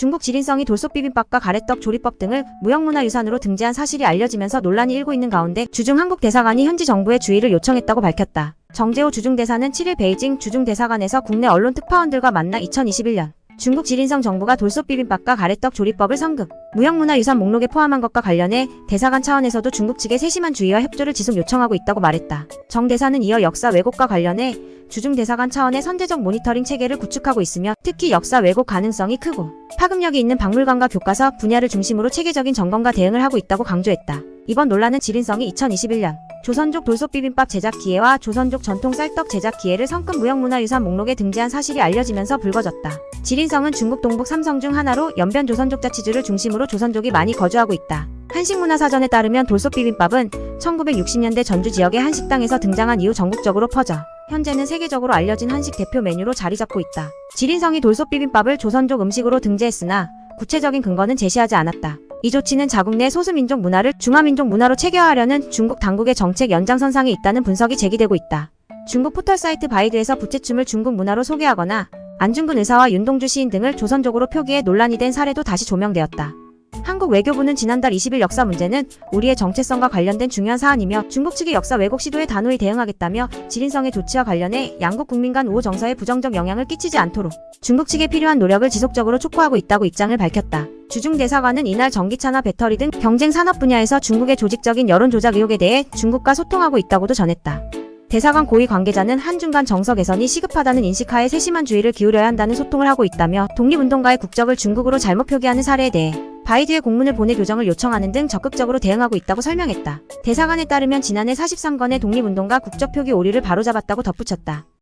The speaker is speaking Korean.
중국 지린성이 돌솥비빔밥과 가래떡 조리법 등을 무형문화유산으로 등재한 사실이 알려지면서 논란이 일고 있는 가운데 주중 한국 대사관이 현지 정부에 주의를 요청했다고 밝혔다. 정재호 주중 대사는 7일 베이징 주중 대사관에서 국내 언론 특파원들과 만나 2021년 중국 지린성 정부가 돌솥비빔밥과 가래떡 조리법을 성급 무형문화유산 목록에 포함한 것과 관련해 대사관 차원에서도 중국 측에 세심한 주의와 협조를 지속 요청하고 있다고 말했다. 정 대사는 이어 역사 왜곡과 관련해 주중 대사관 차원의 선제적 모니터링 체계를 구축하고 있으며 특히 역사 왜곡 가능성이 크고 파급력이 있는 박물관과 교과서 분야를 중심으로 체계적인 점검과 대응을 하고 있다고 강조했다. 이번 논란은 지린성이 2021년 조선족 돌솥비빔밥 제작 기회와 조선족 전통 쌀떡 제작 기회를 성급 무형문화유산 목록에 등재한 사실이 알려지면서 불거졌다. 지린성은 중국 동북 삼성 중 하나로 연변 조선족 자치주를 중심으로 조선족이 많이 거주하고 있다. 한식문화사전에 따르면 돌솥비빔밥은 1960년대 전주 지역의 한식당에서 등장한 이후 전국적으로 퍼져 현재는 세계적으로 알려진 한식 대표 메뉴로 자리 잡고 있다. 지린성이 돌솥비빔밥을 조선족 음식으로 등재했으나 구체적인 근거는 제시하지 않았다. 이 조치는 자국 내 소수민족 문화를 중화민족 문화로 체계화하려는 중국 당국의 정책 연장선상에 있다는 분석이 제기되고 있다. 중국 포털 사이트 바이두에서 부채춤을 중국 문화로 소개하거나 안중근 의사와 윤동주 시인 등을 조선족으로 표기해 논란이 된 사례도 다시 조명되었다. 한국 외교부는 지난달 20일 역사 문제는 우리의 정체성과 관련된 중요한 사안이며 중국 측의 역사 왜곡 시도에 단호히 대응하겠다며 지린성의 조치와 관련해 양국 국민 간 우호 정서에 부정적 영향을 끼치지 않도록 중국 측에 필요한 노력을 지속적으로 촉구하고 있다고 입장을 밝혔다. 주중 대사관은 이날 전기차나 배터리 등 경쟁 산업 분야에서 중국의 조직적인 여론 조작 의혹에 대해 중국과 소통하고 있다고도 전했다. 대사관 고위 관계자는 한중 간 정서 개선이 시급하다는 인식하에 세심한 주의를 기울여야 한다는 소통을 하고 있다며 독립운동가의 국적을 중국으로 잘못 표기하는 사례에 대해 바이두에 공문을 보내 교정을 요청하는 등 적극적으로 대응하고 있다고 설명했다. 대사관에 따르면 지난해 43건의 독립운동가 국적 표기 오류를 바로잡았다고 덧붙였다.